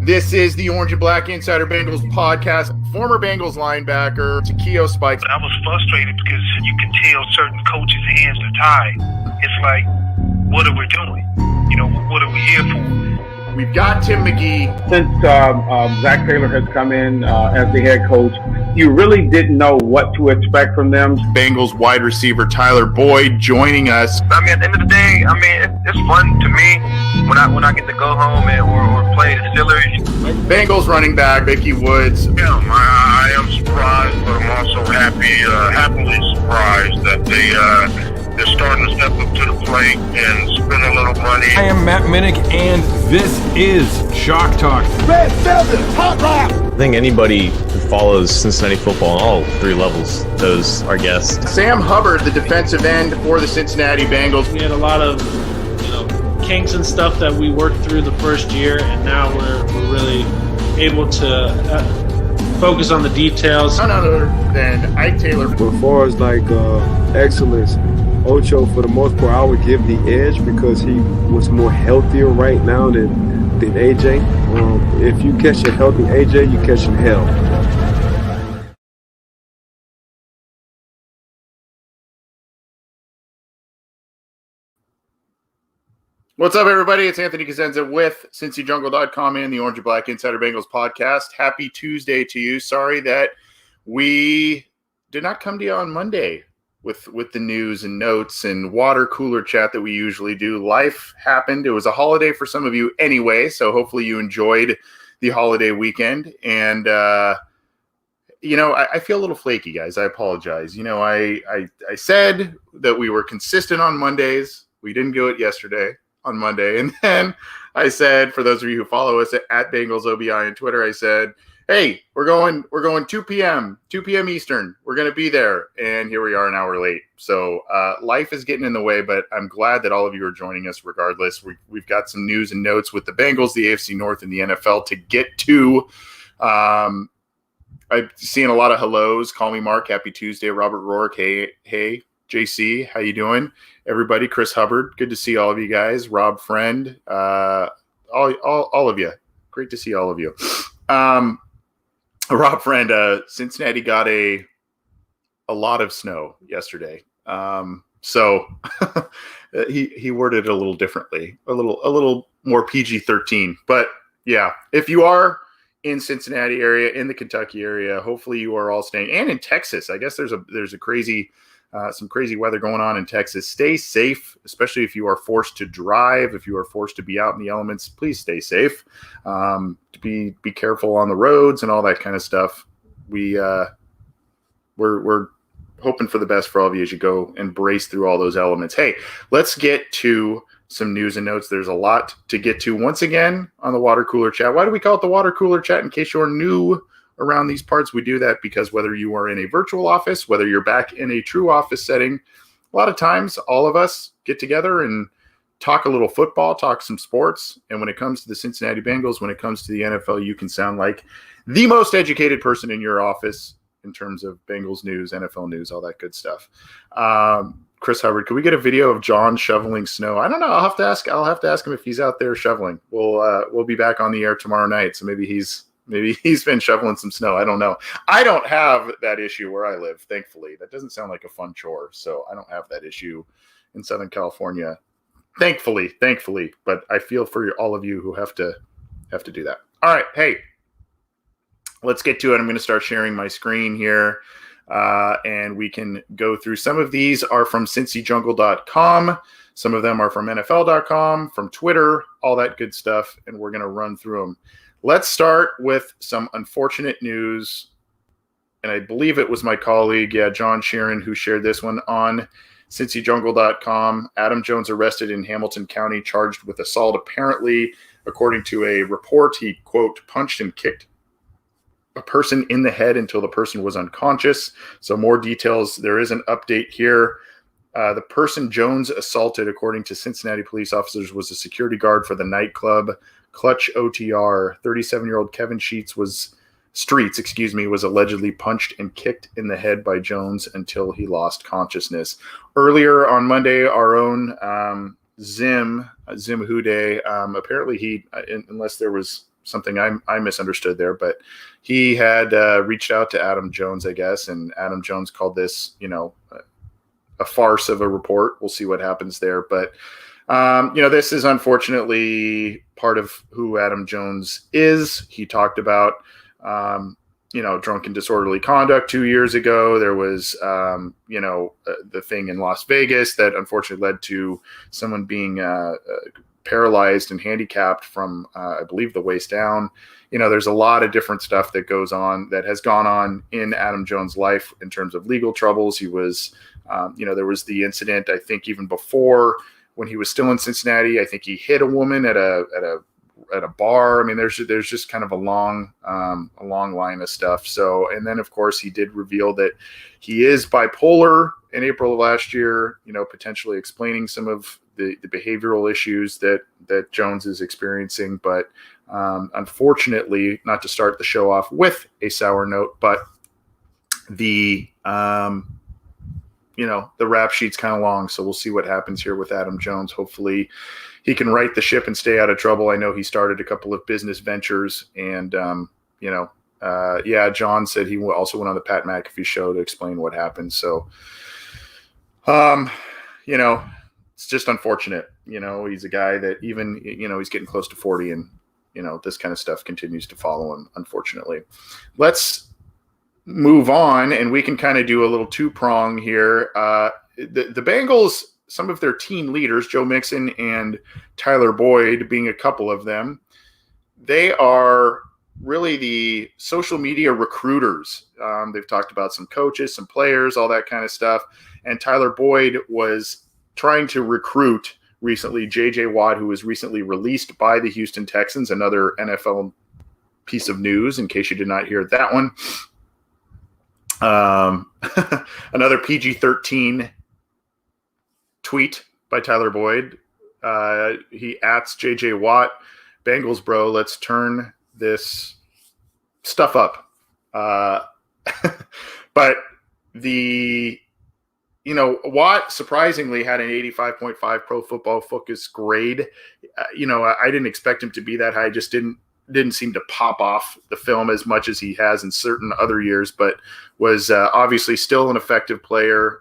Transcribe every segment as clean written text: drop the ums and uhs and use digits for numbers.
This is the Orange and Black Insider Bengals podcast. Former Bengals linebacker Takeo Spikes. I was frustrated because you can tell certain coaches' hands are tied. It's like, what are we doing? You know, what are we here for? We've got Tim McGee. Since Zach Taylor has come in as the head coach, you really didn't know what to expect from them. Bengals wide receiver Tyler Boyd joining us. I mean, at the end of the day, it's fun to me when I get to go home or play the Steelers. Bengals running back Mickey Woods. Yeah, I am surprised, but I'm also happily surprised that they're starting to step up to the plate and spend a little money. I am Matt Minnick, and this is Shock Talk. Red Velvet, hot rock. I think anybody who follows Cincinnati football on all three levels knows our guest. Sam Hubbard, the defensive end for the Cincinnati Bengals. We had a lot of, kinks and stuff that we worked through the first year, and now we're really able to focus on the details. None other than Ike Taylor. But as far as excellence, Ocho, for the most part, I would give the edge because he was more healthier right now than AJ. If you catch a healthy AJ, you catch him hell. What's up, everybody? It's Anthony Cosenza with CincyJungle.com and the Orange and Black Insider Bengals podcast. Happy Tuesday to you. Sorry that we did not come to you on Monday with the news and notes and water cooler chat that we usually do. Life happened. It was a holiday for some of you anyway, so hopefully you enjoyed the holiday weekend. And, I feel a little flaky, guys. I apologize. I said that we were consistent on Mondays. We didn't do it yesterday on Monday. And then I said, for those of you who follow us at Bengals OBI on Twitter, I said, hey, we're going 2 p.m. Eastern. We're going to be there. And here we are an hour late. So life is getting in the way, but I'm glad that all of you are joining us regardless. We've got some news and notes with the Bengals, the AFC North, and the NFL to get to. I'm seeing a lot of hellos. Call me Mark. Happy Tuesday. Robert Rourke. Hey, JC. How you doing? Everybody. Chris Hubbard. Good to see all of you guys. Rob Friend. All of you. Great to see all of you. Rob Friend, Cincinnati got a lot of snow yesterday. So he worded it a little differently, a little more PG-13. But yeah, if you are in Cincinnati area, in the Kentucky area, hopefully you are all staying, and in Texas. I guess there's a crazy some crazy weather going on in Texas. Stay safe, especially if you are forced to drive, if you are forced to be out in the elements. Please stay safe. To be careful on the roads and all that kind of stuff. We're hoping for the best for all of you as you go and brace through all those elements. Hey, let's get to some news and notes. There's a lot to get to once again on the water cooler chat. Why do we call it the water cooler chat? In case you're new around these parts, we do that because whether you are in a virtual office, whether you're back in a true office setting, a lot of times all of us get together and talk a little football, talk some sports. And when it comes to the Cincinnati Bengals, when it comes to the NFL, you can sound like the most educated person in your office in terms of Bengals news, NFL news, all that good stuff. Chris Hubbard, can we get a video of John shoveling snow? I don't know. I'll have to ask him if he's out there shoveling. We'll be back on the air tomorrow night. So maybe he's been shoveling some snow. I don't know. I don't have that issue where I live, thankfully. That doesn't sound like a fun chore. So I don't have that issue in Southern California. Thankfully. But I feel for all of you who have to do that. All right. Hey, let's get to it. I'm going to start sharing my screen here. And we can go through. Some of these are from CincyJungle.com. Some of them are from NFL.com, from Twitter, all that good stuff. And we're going to run through them. Let's start with some unfortunate news. And I believe it was my colleague, John Sheeran, who shared this one on CincyJungle.com. Adam Jones arrested in Hamilton County, charged with assault. Apparently, according to a report, he, quote, punched and kicked a person in the head until the person was unconscious. So more details. There is an update here. The person Jones assaulted, according to Cincinnati police officers, was a security guard for the nightclub Clutch OTR. 37-year-old Kevin Streets was allegedly punched and kicked in the head by Jones until he lost consciousness. Earlier on Monday, our own Zim Hude, apparently he, unless there was something I misunderstood there, but he had reached out to Adam Jones, I guess, and Adam Jones called this, a farce of a report. We'll see what happens there, but this is unfortunately part of who Adam Jones is. He talked about drunken disorderly conduct 2 years ago. There was the thing in Las Vegas that unfortunately led to someone being paralyzed and handicapped from, I believe, the waist down. There's a lot of different stuff that has gone on in Adam Jones' life in terms of legal troubles. He was, there was the incident, I think, even before when he was still in Cincinnati. I think he hit a woman at a bar. I mean, there's just kind of a long line of stuff. So, and then of course he did reveal that he is bipolar in April of last year, potentially explaining some of the behavioral issues that Jones is experiencing. But unfortunately, not to start the show off with a sour note, but the rap sheet's kind of long. So we'll see what happens here with Adam Jones. Hopefully he can right the ship and stay out of trouble. I know he started a couple of business ventures, and John said he also went on the Pat McAfee show to explain what happened. So, it's just unfortunate. He's a guy that even, he's getting close to 40, and, this kind of stuff continues to follow him, unfortunately. Let's move on, and we can kind of do a little two-prong here. The Bengals, some of their team leaders, Joe Mixon and Tyler Boyd being a couple of them, they are really the social media recruiters. They've talked about some coaches, some players, all that kind of stuff. And Tyler Boyd was trying to recruit recently J.J. Watt, who was recently released by the Houston Texans, another NFL piece of news in case you did not hear that one. Another PG-13 tweet by Tyler Boyd. He asks J.J. Watt, Bengals bro, let's turn this stuff up. But Watt surprisingly had an 85.5 Pro Football Focus grade. I didn't expect him to be that high. Just didn't seem to pop off the film as much as he has in certain other years, but was obviously still an effective player.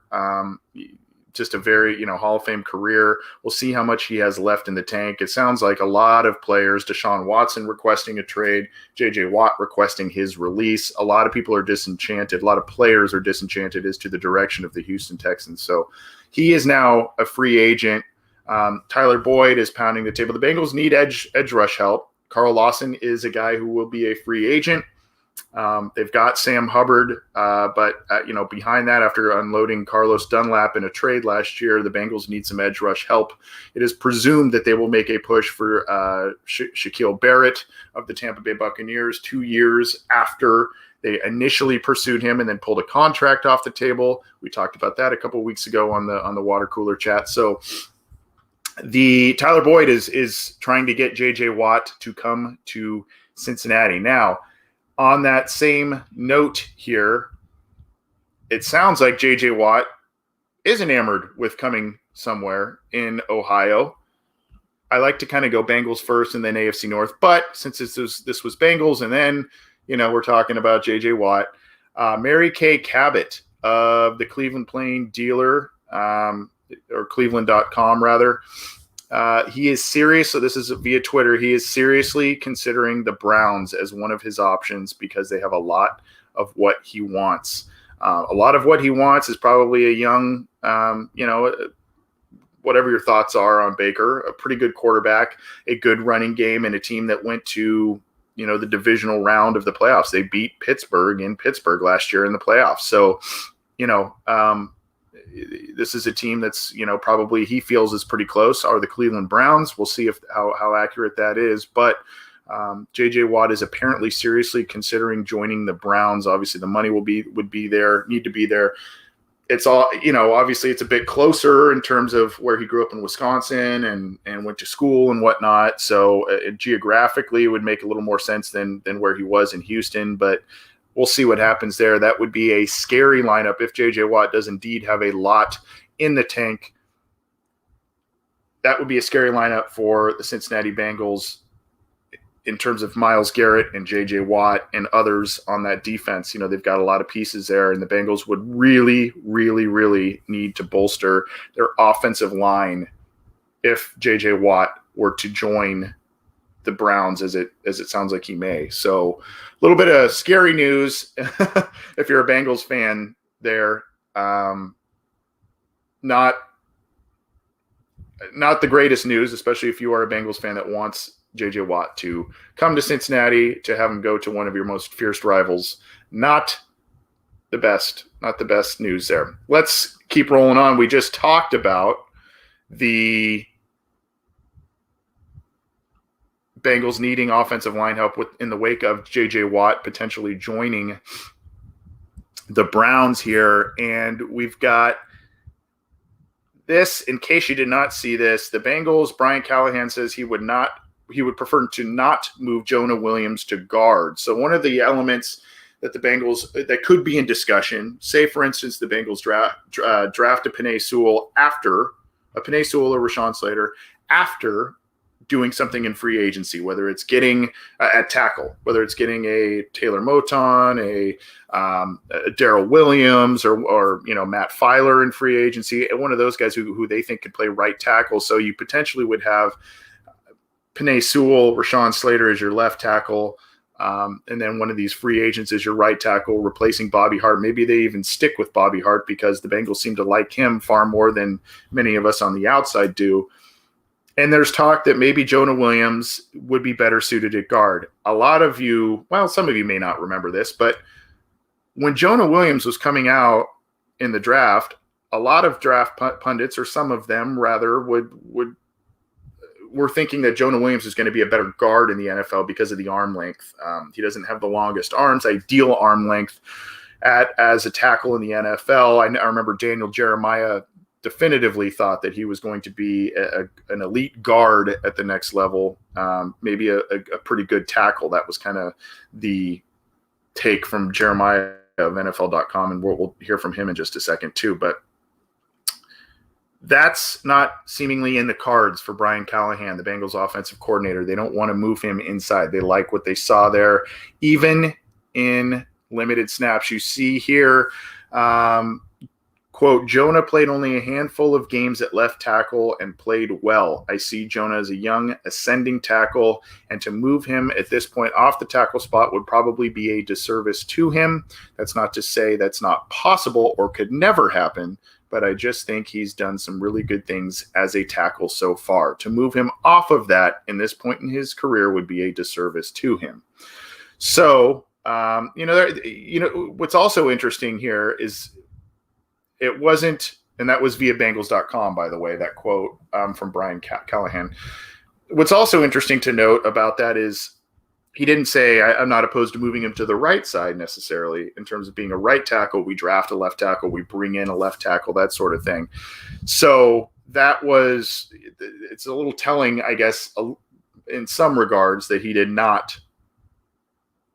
Just a very, Hall of Fame career. We'll see how much he has left in the tank. It sounds like a lot of players, Deshaun Watson requesting a trade, J.J. Watt requesting his release. A lot of people are disenchanted. A lot of players are disenchanted as to the direction of the Houston Texans. So he is now a free agent. Tyler Boyd is pounding the table. The Bengals need edge rush help. Carl Lawson is a guy who will be a free agent. They've got Sam Hubbard, but behind that, after unloading Carlos Dunlap in a trade last year, the Bengals need some edge rush help. It is presumed that they will make a push for Shaquille Barrett of the Tampa Bay Buccaneers 2 years after they initially pursued him and then pulled a contract off the table. We talked about that a couple of weeks ago on the water cooler chat. So the Tyler Boyd is trying to get J.J. Watt to come to Cincinnati. Now, on that same note here, it sounds like J.J. Watt is enamored with coming somewhere in Ohio. I like to kind of go Bengals first and then AFC North, but since this was Bengals and then, we're talking about J.J. Watt, Mary Kay Cabot of the Cleveland Plain Dealer, or Cleveland.com rather. He is serious. So this is via Twitter. He is seriously considering the Browns as one of his options because they have a lot of what he wants. A lot of what he wants is probably a young, whatever your thoughts are on Baker, a pretty good quarterback, a good running game, and a team that went to, the divisional round of the playoffs. They beat Pittsburgh in Pittsburgh last year in the playoffs. So, this is a team that's, probably he feels is pretty close, are the Cleveland Browns. We'll see how accurate that is. But J.J. Watt is apparently seriously considering joining the Browns. Obviously, the money would be there, need to be there. It's all, obviously it's a bit closer in terms of where he grew up in Wisconsin and went to school and whatnot. So geographically, it would make a little more sense than where he was in Houston. But we'll see what happens there. That would be a scary lineup if J.J. Watt does indeed have a lot in the tank. That would be a scary lineup for the Cincinnati Bengals. in terms of Myles Garrett and J.J. Watt and others on that defense. They've got a lot of pieces there, and the Bengals would really, really, really need to bolster their offensive line if J.J. Watt were to join the Browns, as it sounds like he may. So a little bit of scary news if you're a Bengals fan there. Not the greatest news, especially if you are a Bengals fan that wants J.J. Watt to come to Cincinnati, to have him go to one of your most fierce rivals. Not the best news there. Let's keep rolling on. We just talked about the Bengals needing offensive line help in the wake of J.J. Watt potentially joining the Browns here. And we've got this, in case you did not see this, the Bengals, Brian Callahan says he would prefer to not move Jonah Williams to guard. So one of the elements that the Bengals, that could be in discussion, say for instance, the Bengals draft a Penei Sewell or Rashawn Slater after doing something in free agency, whether it's getting at tackle, whether it's getting a Taylor Moton, a Darrell Williams, or Matt Filer in free agency, and one of those guys who they think could play right tackle. So you potentially would have Penei Sewell, Rashawn Slater as your left tackle, and then one of these free agents is your right tackle, replacing Bobby Hart. Maybe they even stick with Bobby Hart because the Bengals seem to like him far more than many of us on the outside do. And there's talk that maybe Jonah Williams would be better suited at guard. A lot of you, well, some of you may not remember this, but when Jonah Williams was coming out in the draft, a lot of draft pundits, or some of them rather, were thinking that Jonah Williams is going to be a better guard in the NFL because of the arm length. He doesn't have the longest arms, ideal arm length as a tackle in the NFL. I remember Daniel Jeremiah definitively thought that he was going to be an elite guard at the next level, maybe a pretty good tackle. That was kind of the take from Jeremiah of NFL.com, and we'll hear from him in just a second too. But that's not seemingly in the cards for Brian Callahan, the Bengals offensive coordinator. They don't want to move him inside. They like what they saw there, even in limited snaps. You see here, quote, Jonah played only a handful of games at left tackle and played well. I see Jonah as a young ascending tackle, and to move him at this point off the tackle spot would probably be a disservice to him. That's not to say that's not possible or could never happen, but I just think he's done some really good things as a tackle so far. To move him off of that in this point in his career would be a disservice to him. So, what's also interesting here is it wasn't, and that was via Bengals.com, by the way, that quote from Brian Callahan. What's also interesting to note about that is he didn't say, I'm not opposed to moving him to the right side necessarily in terms of being a right tackle. We draft a left tackle, we bring in a left tackle, that sort of thing. So it's a little telling, I guess, in some regards, that he did not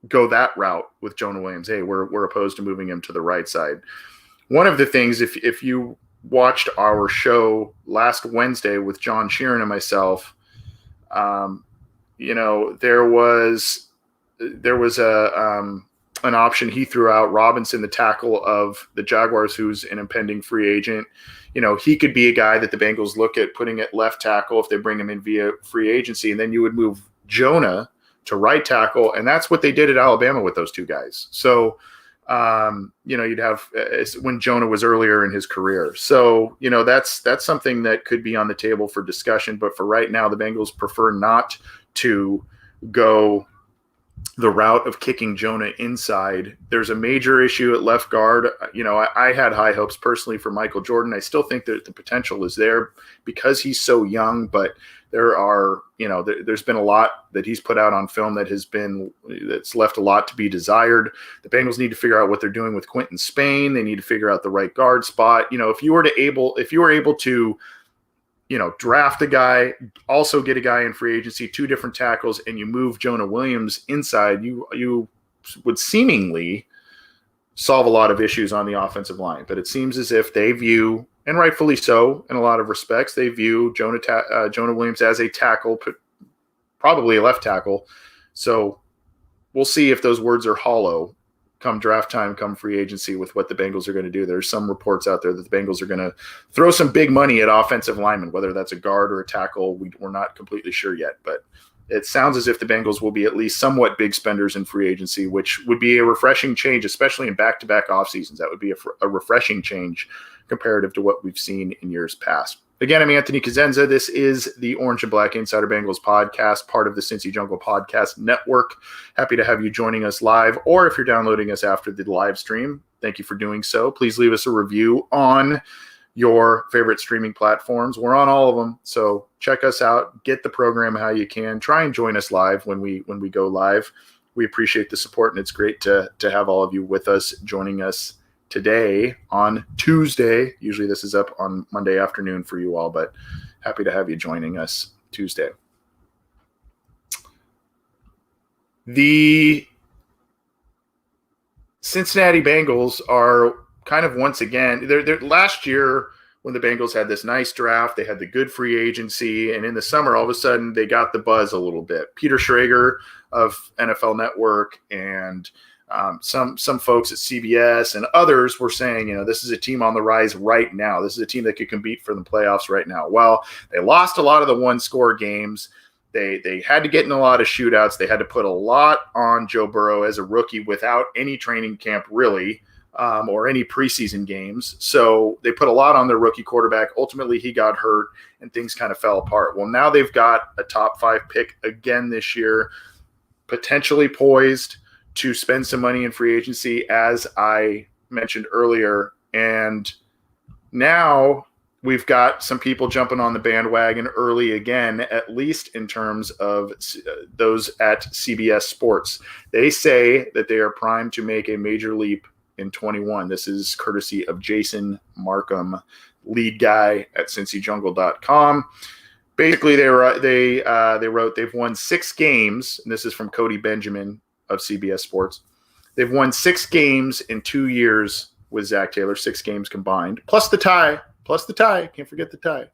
go that route with Jonah Williams. Hey, we're opposed to moving him to the right side. One of the things, if you watched our show last Wednesday with John Sheeran and myself, there was an option he threw out. Robinson, the tackle of the Jaguars, who's an impending free agent. He could be a guy that the Bengals look at putting at left tackle if they bring him in via free agency, and then you would move Jonah to right tackle, and that's what they did at Alabama with those two guys. So, you'd have when Jonah was earlier in his career. So, that's something that could be on the table for discussion. But for right now, the Bengals prefer not to go the route of kicking Jonah inside. There's a major issue at left guard. I had high hopes personally for Michael Jordan. I still think that the potential is there because he's so young, but there's been a lot that he's put out on film that's left a lot to be desired. The Bengals need to figure out what they're doing with Quentin Spain. They need to figure out the right guard spot. If you were able to draft a guy, also get a guy in free agency, two different tackles, and you move Jonah Williams inside, you would seemingly solve a lot of issues on the offensive line. But it seems as if they view, and rightfully so in a lot of respects, they view Jonah Williams as a tackle, probably a left tackle, So we'll see if those words are hollow come draft time, come free agency with what the Bengals are going to do. There's some reports out there that the Bengals are going to throw some big money at offensive linemen, whether that's a guard or a tackle. We're not completely sure yet, but it sounds as if the Bengals will be at least somewhat big spenders in free agency, which would be a refreshing change, especially in back-to-back off seasons. That would be a refreshing change comparative to what we've seen in years past. Again, I'm Anthony Cosenza. This is the Orange and Black Insider Bengals podcast, part of the Cincy Jungle Podcast Network. Happy to have you joining us live, or if you're downloading us after the live stream, thank you for doing so. Please leave us a review on your favorite streaming platforms. We're on all of them, so check us out. Get the program how you can. Try and join us live when we go live. We appreciate the support, and it's great to have all of you with us, joining us today on Tuesday. Usually this is up on Monday afternoon for you all, but happy to have you joining us Tuesday. The Cincinnati Bengals are kind of once again, they're last year when the Bengals had this nice draft, they had the good free agency, and in the summer, all of a sudden, they got the buzz a little bit. Peter Schrager of NFL Network and some folks at CBS and others were saying, this is a team on the rise right now. This is a team that could compete for the playoffs right now. Well, they lost a lot of the one-score games. They had to get in a lot of shootouts. They had to put a lot on Joe Burrow as a rookie without any training camp, really, or any preseason games. So they put a lot on their rookie quarterback. Ultimately, he got hurt, and things kind of fell apart. Well, now they've got a top 5 pick again this year, potentially poised to spend some money in free agency, as I mentioned earlier. And now we've got some people jumping on the bandwagon early again, at least in terms of those at CBS Sports. They say that they are primed to make a major leap in 21. This is courtesy of Jason Markham, lead guy at cincyjungle.com. Basically, they wrote they've won 6 games, and this is from Cody Benjamin of CBS Sports. They've won 6 games in 2 years with Zach Taylor, 6 games combined, plus the tie. Can't forget the tie.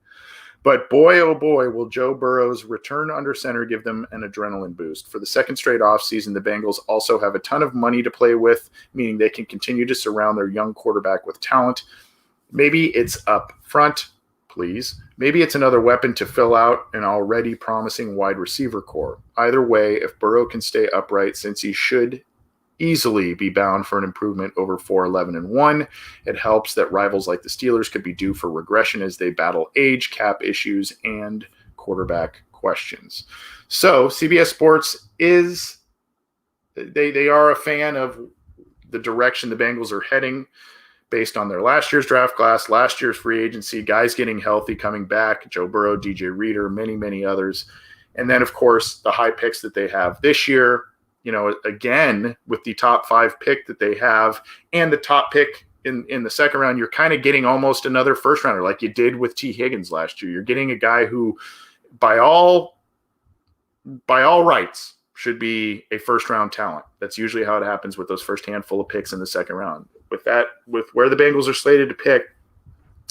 But boy, oh boy, will Joe Burrow's return under center give them an adrenaline boost. For the second straight offseason, the Bengals also have a ton of money to play with, meaning they can continue to surround their young quarterback with talent. Maybe it's up front, please. Maybe it's another weapon to fill out an already promising wide receiver core. Either way, if Burrow can stay upright, since he should easily be bound for an improvement over 4-11-1, it helps that rivals like the Steelers could be due for regression as they battle age, cap issues, and quarterback questions. So CBS Sports they are a fan of the direction the Bengals are heading, based on their last year's draft class, last year's free agency, guys getting healthy, coming back, Joe Burrow, DJ Reader, many, many others. And then, of course, the high picks that they have this year, again, with the top 5 pick that they have and the top pick in the second round, you're kind of getting almost another first rounder like you did with T. Higgins last year. You're getting a guy who, by all rights, should be a first-round talent. That's usually how it happens with those first handful of picks in the second round. With where the Bengals are slated to pick,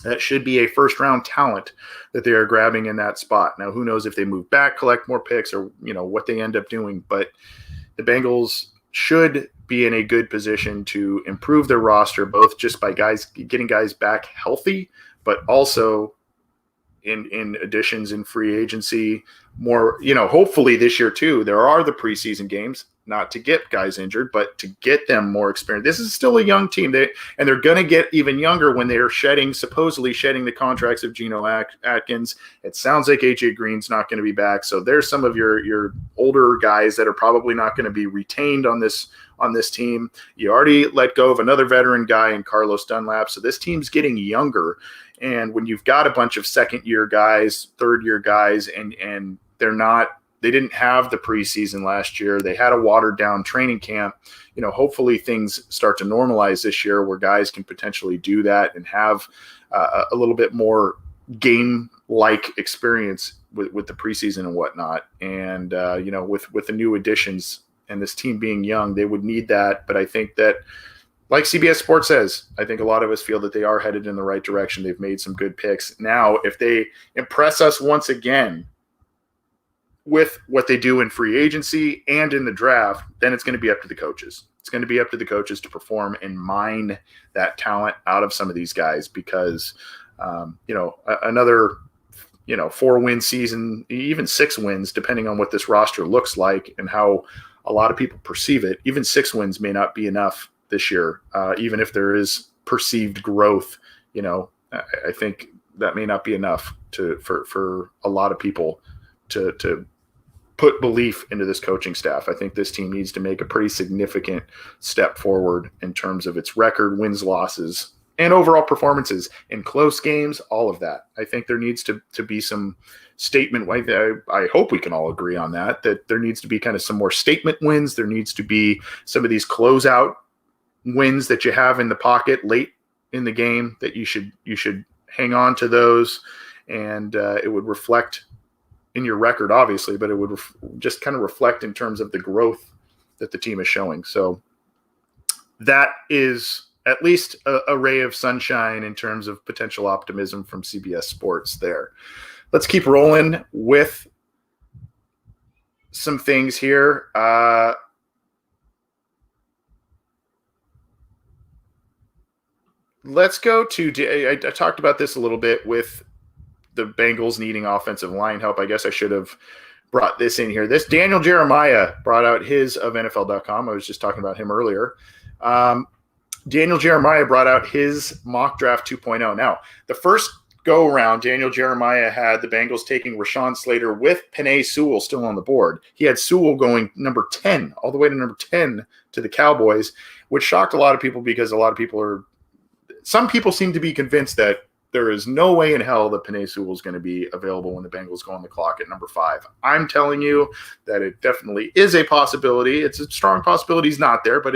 that should be a first-round talent that they are grabbing in that spot. Now, who knows if they move back, collect more picks, or what they end up doing. But the Bengals should be in a good position to improve their roster, both just by getting guys back healthy, but also in additions in free agency. More, hopefully this year too, there are the preseason games, not to get guys injured, but to get them more experience. This is still a young team, and they're going to get even younger when they're supposedly shedding the contracts of Geno Atkins. It sounds like AJ Green's not going to be back, so there's some of your older guys that are probably not going to be retained on this team. You already let go of another veteran guy in Carlos Dunlap, so this team's getting younger. And when you've got a bunch of second-year guys, third-year guys, and they didn't have the preseason last year. They had a watered-down training camp. Hopefully things start to normalize this year where guys can potentially do that and have a little bit more game-like experience with the preseason and whatnot. And, with the new additions and this team being young, they would need that. But I think that, like CBS Sports says, I think a lot of us feel that they are headed in the right direction. They've made some good picks. Now, if they impress us once again with what they do in free agency and in the draft, then it's going to be up to the coaches. It's going to be up to the coaches to perform and mine that talent out of some of these guys because, another, 4-win season, even 6 wins, depending on what this roster looks like and how a lot of people perceive it, even 6 wins may not be enough this year, even if there is perceived growth. I think that may not be enough for a lot of people to put belief into this coaching staff. I think this team needs to make a pretty significant step forward in terms of its record, wins, losses, and overall performances in close games, all of that. I think there needs to be some statement. I hope we can all agree on that there needs to be kind of some more statement wins. There needs to be some of these closeout wins that you have in the pocket late in the game that you should hang on to those, and it would reflect in your record, obviously, but it would just kind of reflect in terms of the growth that the team is showing. So that is at least a ray of sunshine in terms of potential optimism from CBS Sports there. Let's keep rolling with some things here. Let's go to – I talked about this a little bit with the Bengals needing offensive line help. I guess I should have brought this in here. This Daniel Jeremiah brought out his of NFL.com. I was just talking about him earlier. Daniel Jeremiah brought out his mock draft 2.0. Now, the first go around, Daniel Jeremiah had the Bengals taking Rashawn Slater with Penei Sewell still on the board. He had Sewell going number 10, all the way to number 10 to the Cowboys, which shocked a lot of people because some people seem to be convinced that there is no way in hell that Penei Sewell is going to be available when the Bengals go on the clock at number 5. I'm telling you that it definitely is a possibility. It's a strong possibility he's not there, but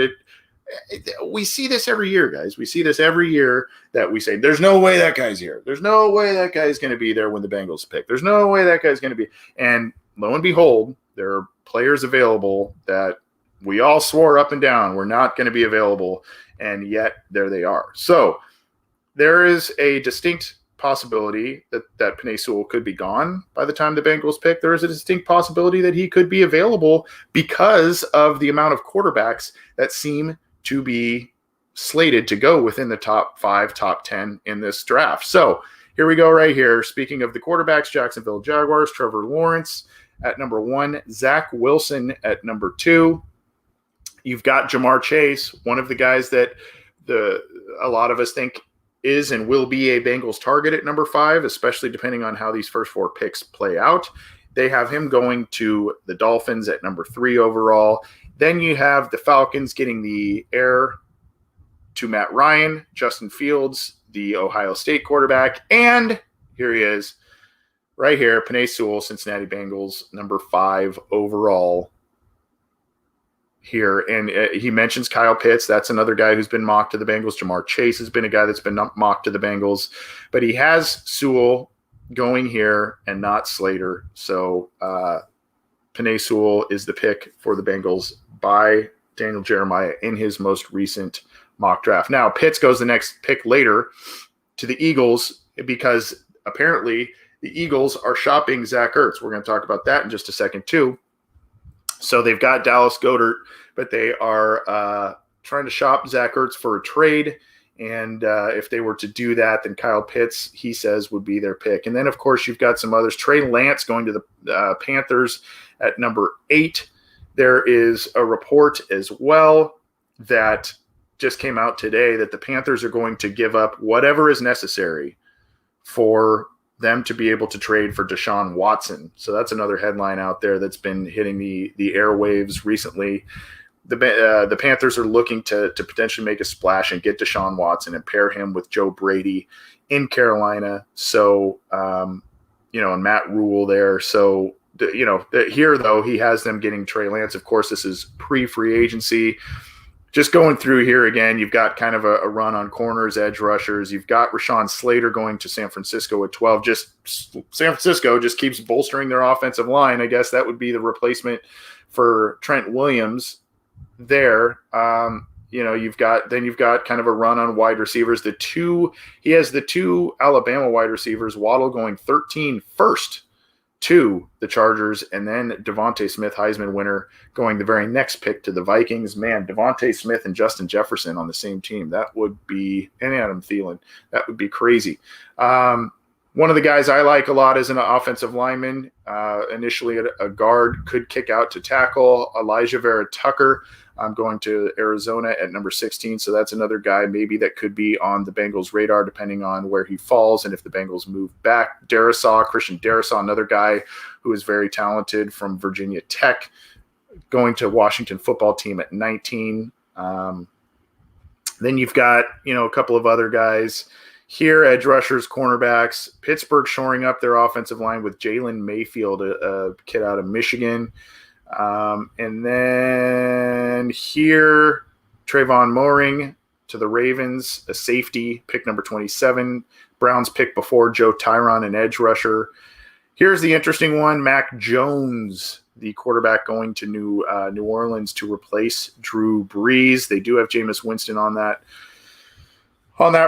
we see this every year, guys. We see this every year that we say, there's no way that guy's here. There's no way that guy's going to be there when the Bengals pick. There's no way that guy's going to be. And lo and behold, there are players available that we all swore up and down were not going to be available, and yet there they are. So there is a distinct possibility that Penei Sewell could be gone by the time the Bengals pick. There is a distinct possibility that he could be available because of the amount of quarterbacks that seem to be slated to go within the top 5, top 10 in this draft. So here we go right here. Speaking of the quarterbacks, Jacksonville Jaguars, Trevor Lawrence at number 1, Zach Wilson at number 2. You've got Jamar Chase, one of the guys that a lot of us think is and will be a Bengals target at number 5, especially depending on how these first 4 picks play out. They have him going to the Dolphins at number 3 overall. Then you have the Falcons getting the heir to Matt Ryan, Justin Fields, the Ohio State quarterback. And here he is right here, Penei Sewell, Cincinnati Bengals, number 5 overall here. And he mentions Kyle Pitts. That's another guy who's been mocked to the Bengals. Jamar Chase has been a guy that's been mocked to the Bengals. But he has Sewell going here and not Slater. So Penei Sewell is the pick for the Bengals by Daniel Jeremiah in his most recent mock draft. Now, Pitts goes the next pick later to the Eagles because apparently the Eagles are shopping Zach Ertz. We're going to talk about that in just a second too. So they've got Dallas Goedert, but they are trying to shop Zach Ertz for a trade. And if they were to do that, then Kyle Pitts, he says, would be their pick. And then, of course, you've got some others. Trey Lance going to the Panthers at number 8. There is a report as well that just came out today that the Panthers are going to give up whatever is necessary for them to be able to trade for Deshaun Watson. So that's another headline out there that's been hitting the airwaves recently. The Panthers are looking to potentially make a splash and get Deshaun Watson and pair him with Joe Brady in Carolina. So, and Matt Rule there. So, here, though, he has them getting Trey Lance. Of course, this is pre-free agency. Just going through here again, you've got kind of a run on corners, edge rushers. You've got Rashawn Slater going to San Francisco at 12. San Francisco just keeps bolstering their offensive line. I guess that would be the replacement for Trent Williams there. You've got kind of a run on wide receivers. He has the 2 Alabama wide receivers, Waddle going 13 first to the Chargers, and then Devontae Smith, Heisman winner, going the very next pick to the Vikings. Man, Devontae Smith and Justin Jefferson on the same team. That would be, and Adam Thielen. That would be crazy. One of the guys I like a lot is an offensive lineman. Initially a guard, could kick out to tackle. Elijah Vera Tucker. I'm going to Arizona at number 16. So that's another guy maybe that could be on the Bengals radar depending on where he falls and if the Bengals move back. Christian Darrisaw, another guy who is very talented from Virginia Tech, going to Washington football team at 19. Then you've got, a couple of other guys here, edge rushers, cornerbacks. Pittsburgh shoring up their offensive line with Jalen Mayfield, a kid out of Michigan. And then here, Trayvon Moehring to the Ravens, a safety, pick number 27. Browns pick before Joe Tyron, an edge rusher. Here's the interesting one, Mac Jones, the quarterback going to New Orleans to replace Drew Brees. They do have Jameis Winston on that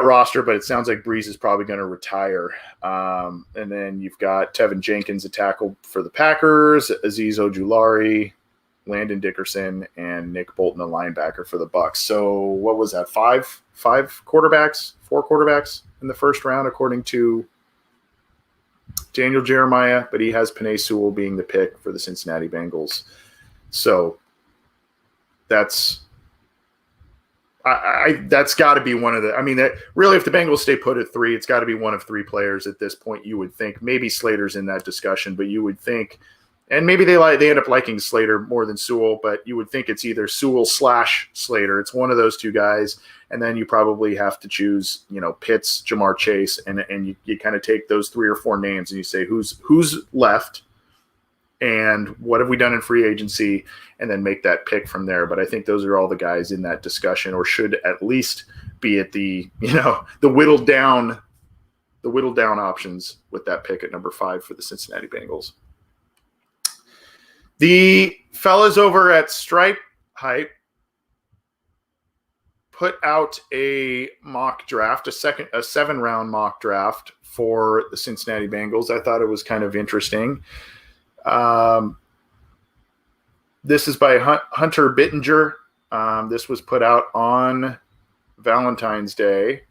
roster, but it sounds like Brees is probably going to retire. And then you've got Tevin Jenkins, a tackle for the Packers, Azeez Ojulari, Landon Dickerson, and Nick Bolton, a linebacker for the Bucs. So what was that? Four quarterbacks in the first round, according to Daniel Jeremiah, but he has Penei Sewell being the pick for the Cincinnati Bengals. So that's got to be one of the. I mean, that really, if the Bengals stay put at 3, it's got to be one of 3 players at this point. You would think maybe Slater's in that discussion, but you would think, and maybe they end up liking Slater more than Sewell, but you would think it's either Sewell / Slater. It's one of those two guys, and then you probably have to choose, Pitts, Jamar Chase, and you kind of take those 3 or 4 names and you say who's left. And what have we done in free agency, and then make that pick from there. But I think those are all the guys in that discussion, or should at least be at the, the whittled down options with that pick at number 5 for the Cincinnati Bengals. The fellas over at Stripe Hype put out a mock draft, a 7-round mock draft for the Cincinnati Bengals. I thought it was kind of interesting. This is by Hunter Bittinger. This was put out on Valentine's Day.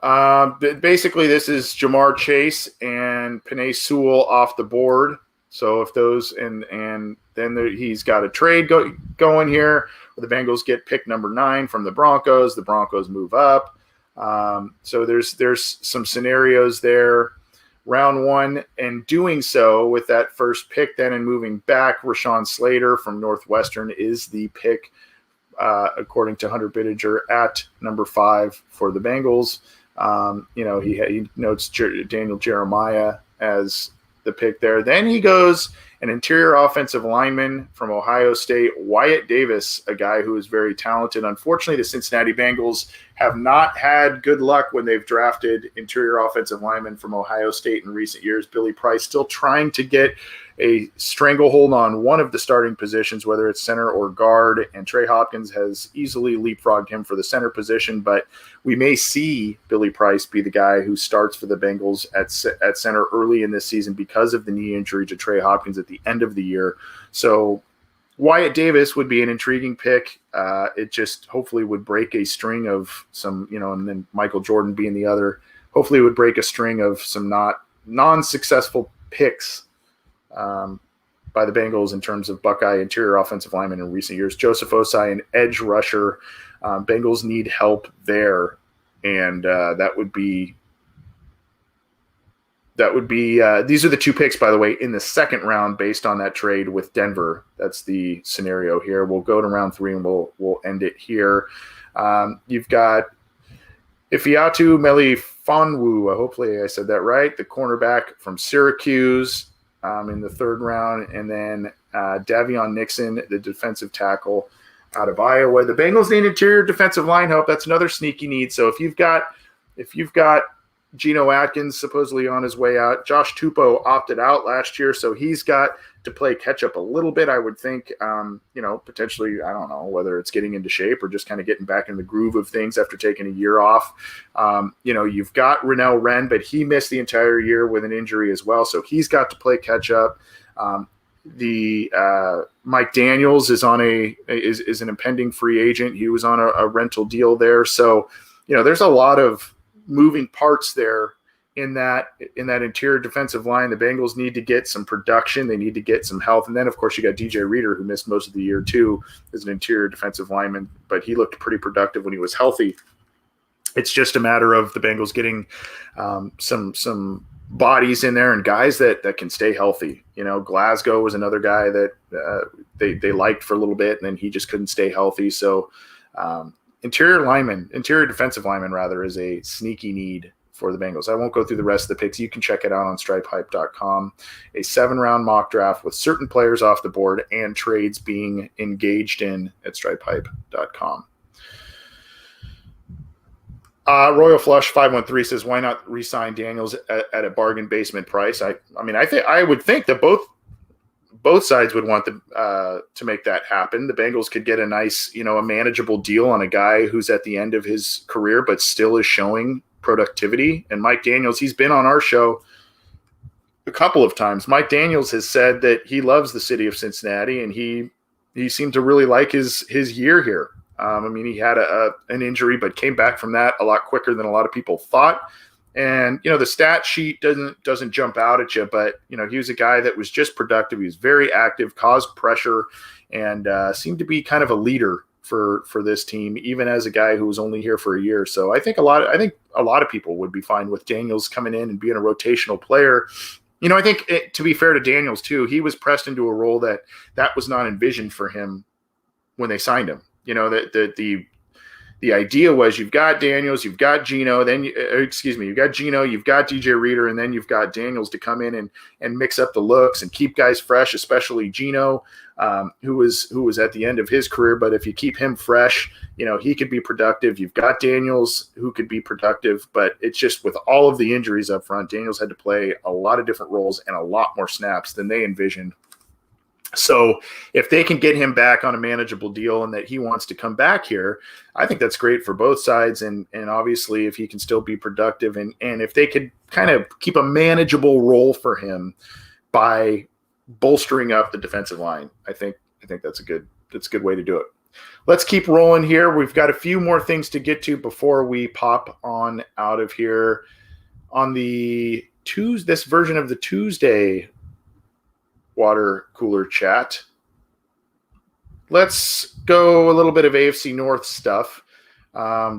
Basically, this is Jamar Chase and Penei Sewell off the board. So if those and then he's got a trade going here where the Bengals get pick number 9 from the Broncos. The Broncos move up. So there's some scenarios there. Round 1, and doing so with that first pick then and moving back, Rashawn Slater from Northwestern is the pick, according to Hunter Bittinger, at number 5 for the Bengals. He notes Daniel Jeremiah as the pick there. Then he goes an interior offensive lineman from Ohio State, Wyatt Davis, a guy who is very talented. Unfortunately, the Cincinnati Bengals have not had good luck when they've drafted interior offensive linemen from Ohio State in recent years. Billy Price still trying to get a stranglehold on one of the starting positions, whether it's center or guard, and Trey Hopkins has easily leapfrogged him for the center position, but we may see Billy Price be the guy who starts for the Bengals at center early in this season because of the knee injury to Trey Hopkins at the end of the year. So Wyatt Davis would be an intriguing pick. It just hopefully would break a string of some, and then Michael Jordan being the other, hopefully it would break a string of some non-successful picks by the Bengals in terms of Buckeye interior offensive linemen in recent years. Joseph Osai, an edge rusher. Bengals need help there, and that would be these are the 2 picks, by the way, in the second round based on that trade with Denver. That's the scenario here. We'll go to round 3 and we'll end it here. You've got Ifeatu Melifonwu, hopefully I said that right, the cornerback from Syracuse, in the 3rd round, and then Davion Nixon, the defensive tackle out of Iowa. The Bengals need interior defensive line help. That's another sneaky need. So if you've got Geno Atkins supposedly on his way out, Josh Tupou opted out last year, so he's got to play catch up a little bit, I would think. Potentially, I don't know whether it's getting into shape or just kind of getting back in the groove of things after taking a year off. You've got Renell Wren, but he missed the entire year with an injury as well, so he's got to play catch up. Mike Daniels is an impending free agent. He was on a rental deal there, so there's a lot of moving parts there in that interior defensive line. The Bengals need to get some production. They need to get some health. And then, of course, you got DJ Reader, who missed most of the year, too, as an interior defensive lineman. But he looked pretty productive when he was healthy. It's just a matter of the Bengals getting some bodies in there and guys that can stay healthy. Glasgow was another guy that they liked for a little bit, and then he just couldn't stay healthy. So interior defensive lineman, rather, is a sneaky need for the Bengals. I won't go through the rest of the picks. You can check it out on stripehype.com. A 7-round mock draft with certain players off the board and trades being engaged in at stripehype.com. Royal Flush 513 says, why not re-sign Daniels at a bargain basement price? I would think that both sides would want to make that happen. The Bengals could get a nice, a manageable deal on a guy who's at the end of his career but still is showing productivity. And Mike Daniels, he's been on our show a couple of times. Mike Daniels has said that he loves the city of Cincinnati, and he seemed to really like his year here. He had an injury, but came back from that a lot quicker than a lot of people thought. And, the stat sheet doesn't jump out at you, but, he was a guy that was just productive. He was very active, caused pressure, and seemed to be kind of a leader for this team, even as a guy who was only here for a year. So I think a lot of people would be fine with Daniels coming in and being a rotational player. I think to be fair to Daniels too, he was pressed into a role that was not envisioned for him when they signed him. The idea was you've got Daniels, you've got Gino, you've got Gino, you've got DJ Reader, and then you've got Daniels to come in and mix up the looks and keep guys fresh, especially Gino, who was at the end of his career. But if you keep him fresh, he could be productive. You've got Daniels who could be productive, but it's just with all of the injuries up front, Daniels had to play a lot of different roles and a lot more snaps than they envisioned. So if they can get him back on a manageable deal and that he wants to come back here, I think that's great for both sides. And obviously if he can still be productive and if they could kind of keep a manageable role for him by bolstering up the defensive line, I think that's a good way to do it. Let's keep rolling here. We've got a few more things to get to before we pop on out of here on this version of the Tuesday water cooler chat. Let's go a little bit of AFC North stuff.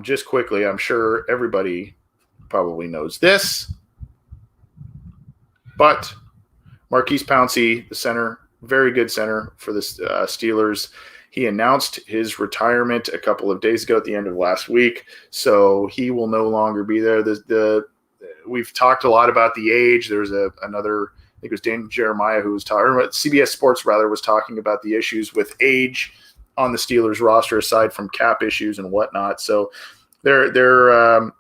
Just quickly, I'm sure everybody probably knows this, but Maurkice Pouncey, the center, very good center for the Steelers. He announced his retirement a couple of days ago at the end of last week, so he will no longer be there. We've talked a lot about the age. There's another, I think it was Dan Jeremiah who was talking, or CBS Sports rather, was talking about the issues with age on the Steelers roster aside from cap issues and whatnot. So there are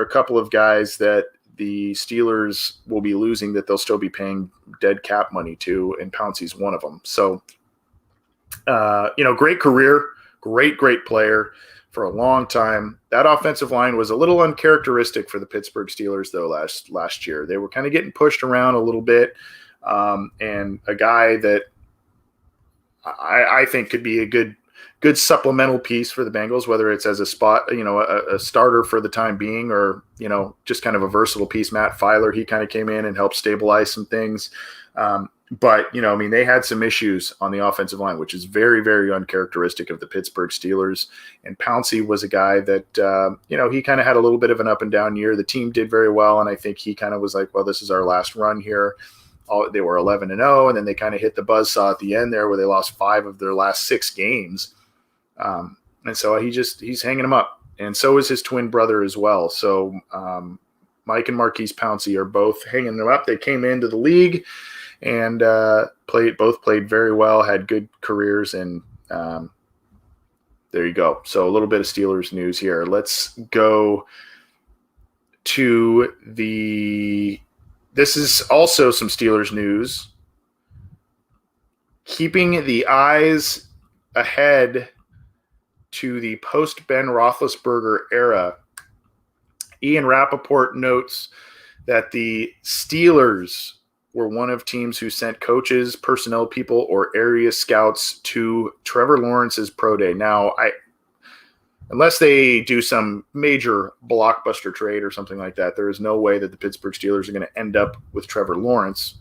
a couple of guys that the Steelers will be losing that they'll still be paying dead cap money to, and Pouncey's one of them. So, great career, great player for a long time. That offensive line was a little uncharacteristic for the Pittsburgh Steelers, though, last year. They were kind of getting pushed around a little bit, and a guy that I think could be a good supplemental piece for the Bengals, whether it's as a spot, a starter for the time being, or, just kind of a versatile piece. Matt Filer, he kind of came in and helped stabilize some things. But they had some issues on the offensive line, which is very, very uncharacteristic of the Pittsburgh Steelers. And Pouncey was a guy that, he kind of had a little bit of an up and down year. The team did very well, and I think he kind of was like, well, this is our last run here. They were 11-0, and then they kind of hit the buzzsaw at the end there where they lost 5 of their last 6 games. And so he's hanging him up. And so is his twin brother as well. So Mike and Maurkice Pouncey are both hanging them up. They came into the league and played very well, had good careers, and there you go. So a little bit of Steelers news here. Let's go to this is also some Steelers news. keeping the eyes ahead to the post-Ben Roethlisberger era, Ian Rappaport notes that the Steelers were one of teams who sent coaches, personnel people, or area scouts to Trevor Lawrence's pro day. Now, unless they do some major blockbuster trade or something like that, there is no way that the Pittsburgh Steelers are going to end up with Trevor Lawrence.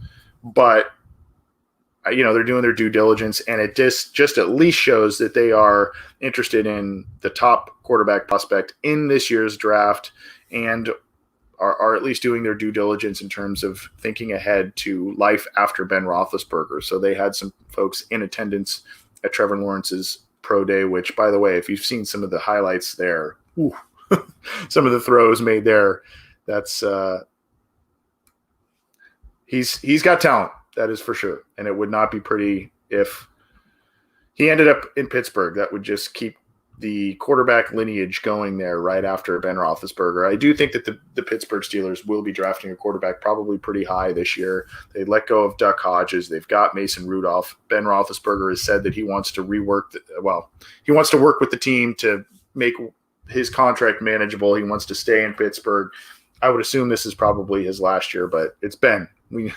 But they're doing their due diligence, and it just at least shows that they are interested in the top quarterback prospect in this year's draft, and are at least doing their due diligence in terms of thinking ahead to life after Ben Roethlisberger. So they had some folks in attendance at Trevor Lawrence's pro day, which, by the way, if you've seen some of the highlights there, some of the throws made there, that's he's got talent. That is for sure. And it would not be pretty if he ended up in Pittsburgh. That would just keep the quarterback lineage going there right after Ben Roethlisberger. I do think that the Pittsburgh Steelers will be drafting a quarterback probably pretty high this year. They let go of Duck Hodges. They've got Mason Rudolph. Ben Roethlisberger has said that he wants to he wants to work with the team to make his contract manageable. He wants to stay in Pittsburgh. I would assume this is probably his last year, but it's Ben. We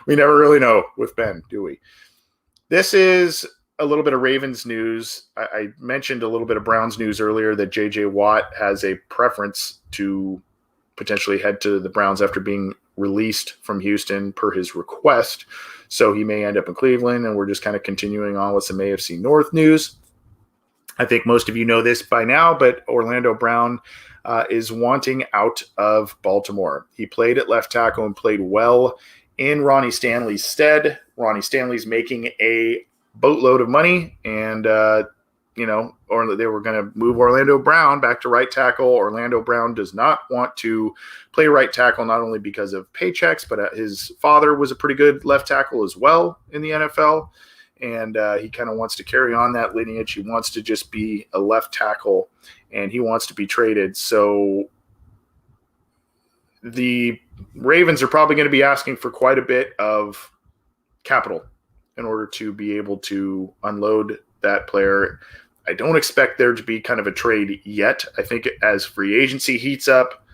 never really know with Ben, do we? This is a little bit of Ravens news. I mentioned a little bit of Browns news earlier that J.J. Watt has a preference to potentially head to the Browns after being released from Houston per his request. So he may end up in Cleveland, and we're just kind of continuing on with some AFC North news. I think most of you know this by now, but Orlando Brown is wanting out of Baltimore. He played at left tackle and played well in Ronnie Stanley's stead. Ronnie Stanley's making a boatload of money, and or they were going to move Orlando Brown back to right tackle. Orlando Brown does not want to play right tackle, not only because of paychecks, but his father was a pretty good left tackle as well in the NFL, and he kind of wants to carry on that lineage. He wants to just be a left tackle, and he wants to be traded. So the Ravens are probably going to be asking for quite a bit of capital in order to be able to unload that player. I don't expect there to be kind of a trade yet. I think as free agency heats up,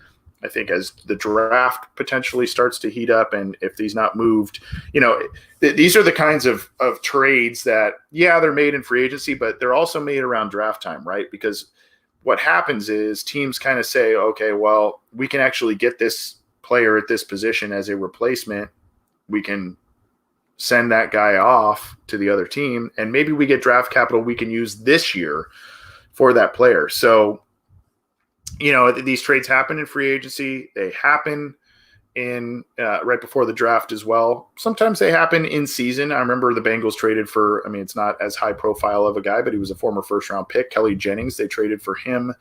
I think as the draft potentially starts to heat up, and if he's not moved, these are the kinds of trades that, they're made in free agency, but they're also made around draft time, right? Because what happens is teams kind of say, okay, well, we can actually get this player at this position as a replacement. We can send that guy off to the other team, and maybe we get draft capital we can use this year for that player. So, these trades happen in free agency. They happen in right before the draft as well. Sometimes they happen in season. I remember the Bengals traded for, it's not as high profile of a guy, but he was a former first round pick, Kelly Jennings. They traded for him,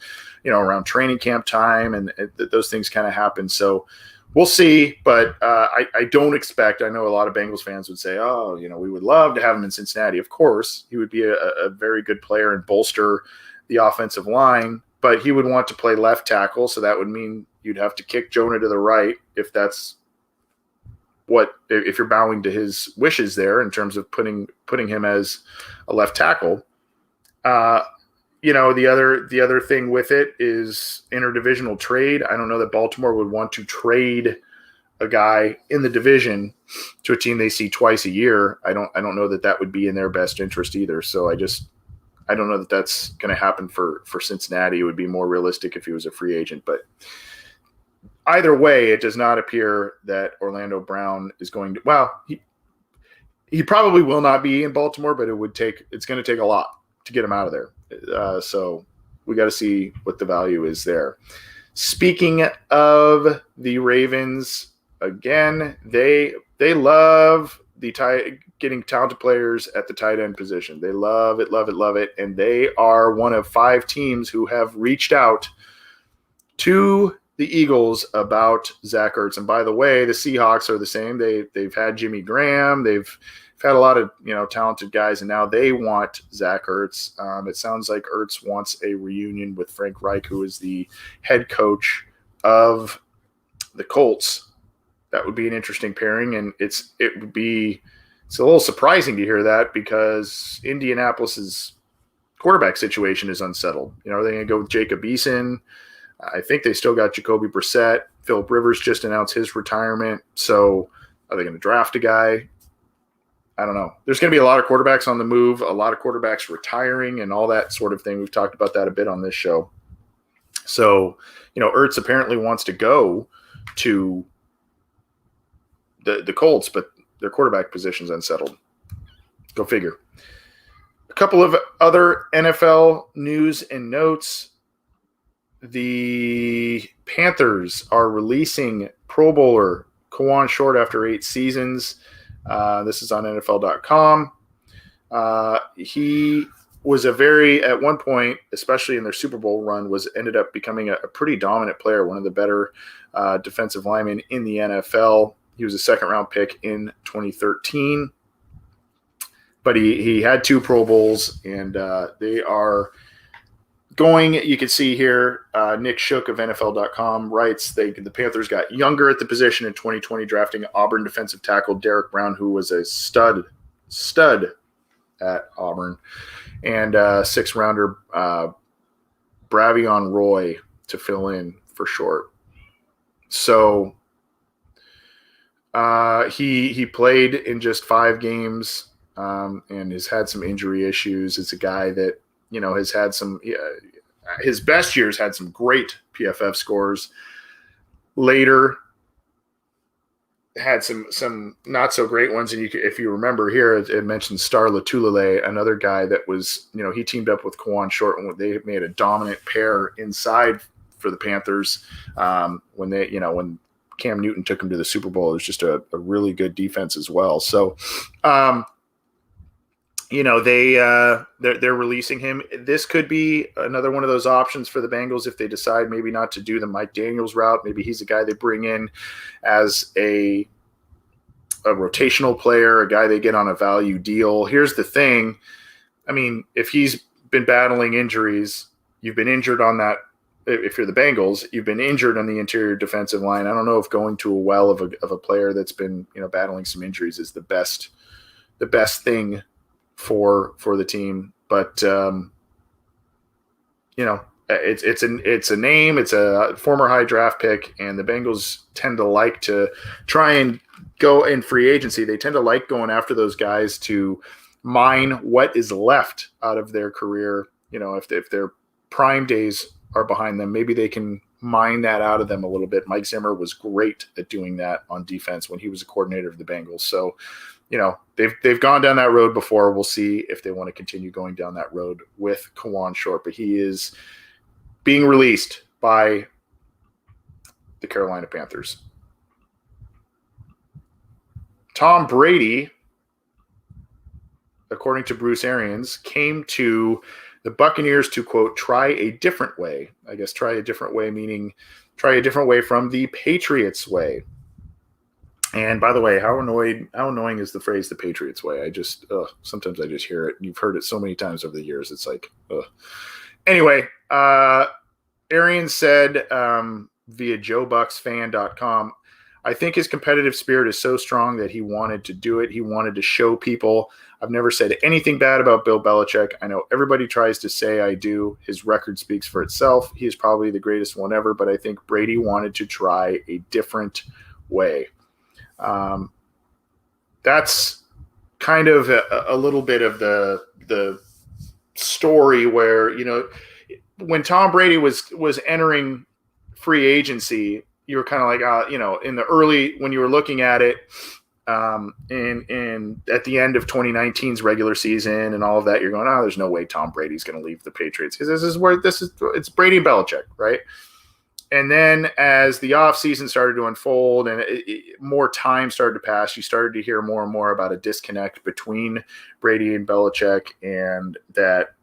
around training camp time, and those things kind of happen. So we'll see, but I don't expect. I know a lot of Bengals fans would say, we would love to have him in Cincinnati. Of course, he would be a very good player and bolster the offensive line, but he would want to play left tackle, so that would mean you'd have to kick Jonah to the right if you're bowing to his wishes there in terms of putting him as a left tackle. The other thing with it is interdivisional trade. I don't know that Baltimore would want to trade a guy in the division to a team they see twice a year. I don't know that would be in their best interest either. So I don't know that that's going to happen for Cincinnati. It would be more realistic if he was a free agent, but either way, it does not appear that Orlando Brown is going to, he probably will not be in Baltimore, but it's going to take a lot to get him out of there. So we got to see what the value is there. Speaking of the Ravens, again, they love getting talented players at the tight end position. They love it, love it, love it. And they are one of 5 teams who have reached out to the Eagles about Zach Ertz. And by the way, the Seahawks are the same. They've had Jimmy Graham. They've had a lot of talented guys, and now they want Zach Ertz. It sounds like Ertz wants a reunion with Frank Reich, who is the head coach of the Colts. That would be an interesting pairing, and it would be It's a little surprising to hear that because Indianapolis's quarterback situation is unsettled. Are they going to go with Jacob Eason? I think they still got Jacoby Brissett. Philip Rivers just announced his retirement. So are they going to draft a guy? I don't know. There's going to be a lot of quarterbacks on the move, a lot of quarterbacks retiring and all that sort of thing. We've talked about that a bit on this show. So, Ertz apparently wants to go to the Colts, but their quarterback position's unsettled. Go figure. A couple of other NFL news and notes. The Panthers are releasing Pro Bowler Kawan Short after 8 seasons. This is on NFL.com. He was at one point, especially in their Super Bowl run, ended up becoming a pretty dominant player, one of the better defensive linemen in the NFL. He was a second-round pick in 2013. But he had 2 Pro Bowls, and they are going. You can see here, Nick Shook of NFL.com writes the Panthers got younger at the position in 2020, drafting Auburn defensive tackle Derek Brown, who was a stud at Auburn, and 6th-rounder Bravion Roy to fill in for Short. So he played in just 5 games. And has had some injury issues. It's a guy that, has had his best years had some great PFF scores. Later had some not so great ones. And if you remember here, it mentions Star Latulele, another guy that was, he teamed up with Kawan Short and they made a dominant pair inside for the Panthers. When Cam Newton took him to the Super Bowl, it was just a really good defense as well. So, they're releasing him. This could be another one of those options for the Bengals if they decide maybe not to do the Mike Daniels route. Maybe he's a guy they bring in as a rotational player, a guy they get on a value deal. Here's the thing. I mean, if he's been battling injuries, you've been injured on that. If you're the Bengals, you've been injured on the interior defensive line. I don't know if going to a well of a player that's been, battling some injuries is the best thing for the team, but it's a name, it's a former high draft pick, and the Bengals tend to like to try and go in free agency. They tend to like going after those guys to mine what is left out of their career. If their prime days are behind them, maybe they can mine that out of them a little bit. Mike Zimmer was great at doing that on defense when he was a coordinator of the Bengals. So, they've gone down that road before. We'll see if they want to continue going down that road with Kawan Short, but he is being released by the Carolina Panthers. Tom Brady, according to Bruce Arians, came to the Buccaneers to, quote, try a different way. I guess try a different way, meaning try a different way from the Patriots way. And by the way, how annoying is the phrase "the Patriots way"? Sometimes I just hear it. You've heard it so many times over the years. It's like, ugh. Anyway, Arian said via JoeBucksFan.com, I think his competitive spirit is so strong that he wanted to do it. He wanted to show people. I've never said anything bad about Bill Belichick. I know everybody tries to say I do. His record speaks for itself. He is probably the greatest one ever, but I think Brady wanted to try a different way. That's kind of a little bit of the story where, when Tom Brady was entering free agency, you were kind of like, in the early, when you were looking at it, and at the end of 2019's regular season and all of that, you're going, there's no way Tom Brady's going to leave the Patriots because it's Brady and Belichick, right? And then as the offseason started to unfold and more time started to pass, you started to hear more and more about a disconnect between Brady and Belichick, and that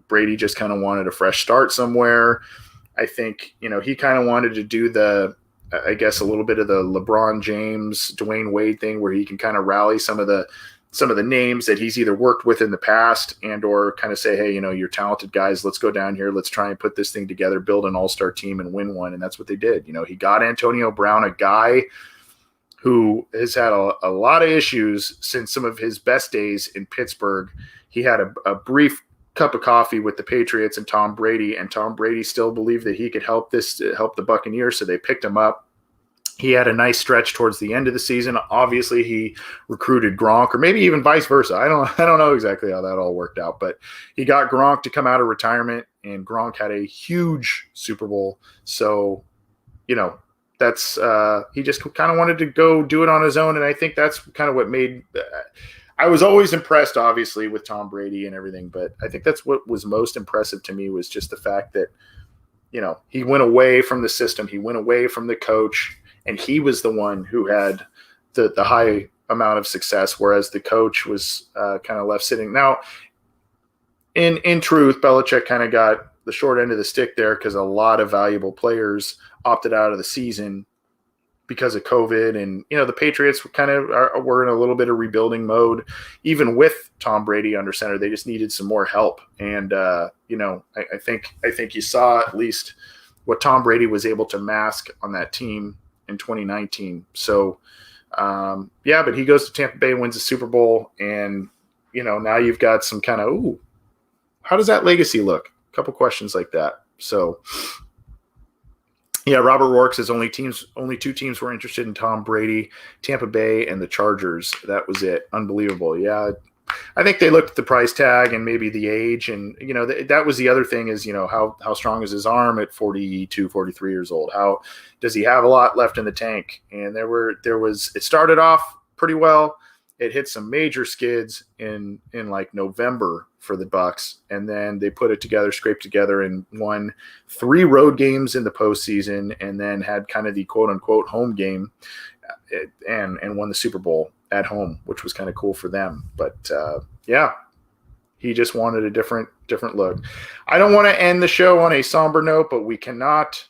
Brady just kind of wanted a fresh start somewhere. I think, he kind of wanted to do a little bit of the LeBron James, Dwayne Wade thing where he can kind of rally some of the names that he's either worked with in the past and or kind of say, hey, you're talented guys. Let's go down here. Let's try and put this thing together, build an all-star team and win one. And that's what they did. He got Antonio Brown, a guy who has had a lot of issues since some of his best days in Pittsburgh. He had a brief cup of coffee with the Patriots and Tom Brady, and Tom Brady still believed that he could help the Buccaneers, so they picked him up. He had a nice stretch towards the end of the season. Obviously, he recruited Gronk, or maybe even vice versa. I don't know exactly how that all worked out, but he got Gronk to come out of retirement, and Gronk had a huge Super Bowl. So, that's he just kind of wanted to go do it on his own, and I think that's kind of what made. I was always impressed, obviously, with Tom Brady and everything, but I think that's what was most impressive to me was just the fact that, he went away from the system, he went away from the coach. And he was the one who had the high amount of success, whereas the coach was kind of left sitting. Now, in truth, Belichick kind of got the short end of the stick there because a lot of valuable players opted out of the season because of COVID. And, the Patriots were in a little bit of rebuilding mode. Even with Tom Brady under center, they just needed some more help. And, I think you saw at least what Tom Brady was able to mask on that team in 2019. So, but he goes to Tampa Bay, wins the Super Bowl, and, now you've got some kind of, how does that legacy look? A couple questions like that. So, Robert Rourke says only two teams were interested in Tom Brady, Tampa Bay and the Chargers. That was it. Unbelievable. Yeah. I think they looked at the price tag and maybe the age, and that was the other thing is how strong is his arm at 42, 43 years old? How does he have a lot left in the tank? And it started off pretty well. It hit some major skids in like November for the Bucs, and then they put it together, scraped together, and won 3 road games in the postseason, and then had kind of the quote unquote home game, and won the Super Bowl at home, which was kind of cool for them. But he just wanted a different look. I don't want to end the show on a somber note, but we cannot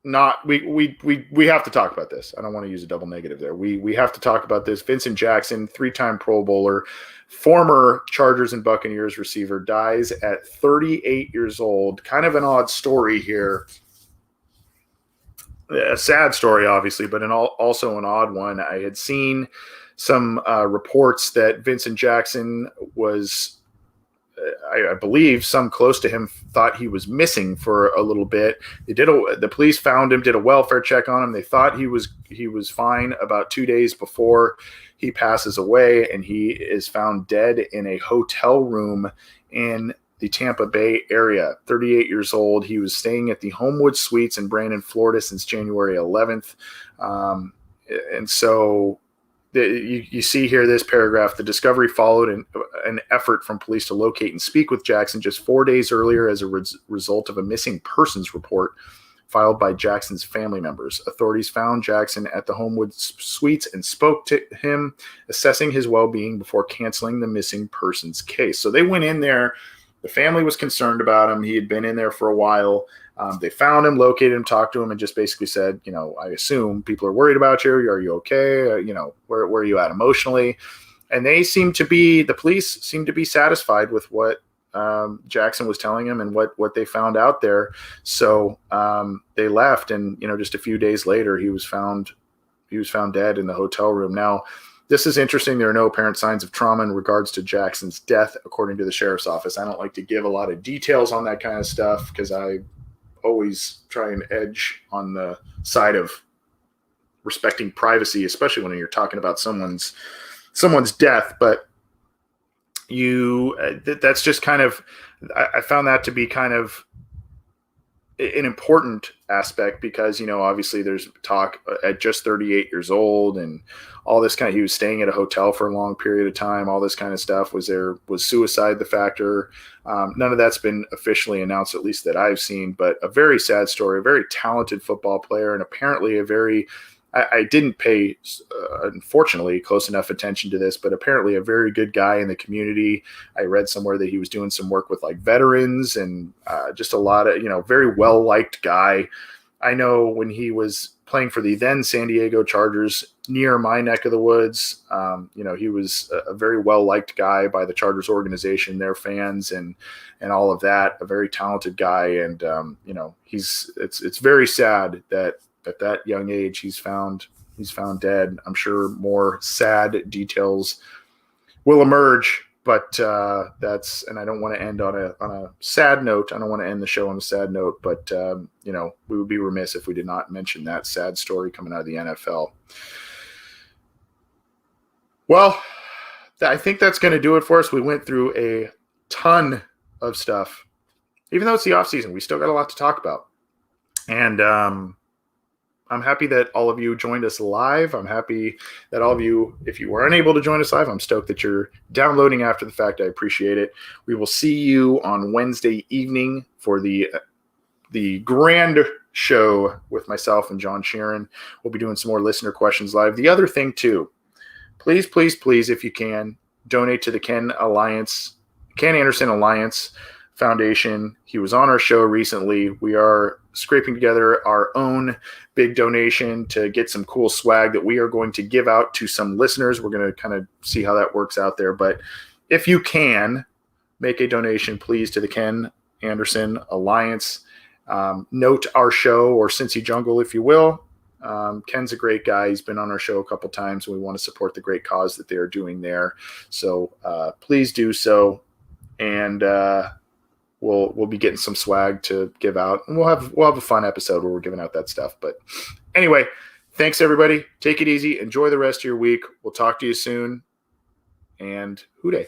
we have to talk about this. I don't want to use a double negative there. We have to talk about this. Vincent Jackson, 3-time Pro Bowler, former Chargers and Buccaneers receiver, dies at 38 years old. Kind of an odd story here. A sad story, obviously, but also an odd one. I had seen some reports that Vincent Jackson was, I believe, some close to him thought he was missing for a little bit. The police found him, did a welfare check on him. They thought he was fine about 2 days before he passes away, and he is found dead in a hotel room in the Tampa Bay area. 38 years old. He was staying at the Homewood Suites in Brandon, Florida since January 11th. And so you see here this paragraph, the discovery followed an effort from police to locate and speak with Jackson just 4 days earlier as a result of a missing persons report filed by Jackson's family members. Authorities found Jackson at the Homewood Suites and spoke to him, assessing his well-being before canceling the missing persons case. So they went in there. The family was concerned about him. He had been in there for a while. They found him, located him, talked to him, and just basically said, I assume people are worried about you. Are you okay? Where are you at emotionally? And the police seemed to be satisfied with what Jackson was telling him and what they found out there. So they left, and just a few days later, he was found dead in the hotel room. Now, this is interesting. There are no apparent signs of trauma in regards to Jackson's death, according to the sheriff's office. I don't like to give a lot of details on that kind of stuff because I always try and edge on the side of respecting privacy, especially when you're talking about someone's death. But that's just kind of, I found that to be kind of an important aspect because, obviously there's talk at just 38 years old and all this he was staying at a hotel for a long period of time. All this kind of stuff. Was suicide the factor? None of that's been officially announced, at least that I've seen, but a very sad story, a very talented football player. And apparently I didn't pay, unfortunately, close enough attention to this, but apparently a very good guy in the community. I read somewhere that he was doing some work with veterans and just a lot of, very well-liked guy. I know when he was playing for the then San Diego Chargers near my neck of the woods, he was a very well-liked guy by the Chargers organization, their fans, and all of that, a very talented guy. And, it's very sad that at that young age, he's found dead. I'm sure more sad details will emerge, but that's, and I don't want to end on a sad note. I don't want to end the show on a sad note, but we would be remiss if we did not mention that sad story coming out of the NFL. Well, I think that's going to do it for us. We went through a ton of stuff. Even though it's the off season, we still got a lot to talk about. And I'm happy that all of you joined us live. I'm happy that all of you, if you were unable to join us live, I'm stoked that you're downloading after the fact. I appreciate it. We will see you on Wednesday evening for the grand show with myself and John Sheeran. We'll be doing some more listener questions live. The other thing too, please, if you can, donate to the Ken Anderson Alliance Foundation. He was on our show recently. We are scraping together our own big donation to get some cool swag that we are going to give out to some listeners. We're going to kind of see how that works out there. But if you can make a donation, please, to the Ken Anderson Alliance. Note our show, or Cincy Jungle, if you will. Ken's a great guy. He's been on our show a couple times, and we want to support the great cause that they are doing there. So please do so. And we'll be getting some swag to give out, and we'll have a fun episode where we're giving out that stuff. But anyway, thanks everybody. Take it easy. Enjoy the rest of your week. We'll talk to you soon. And hoo day.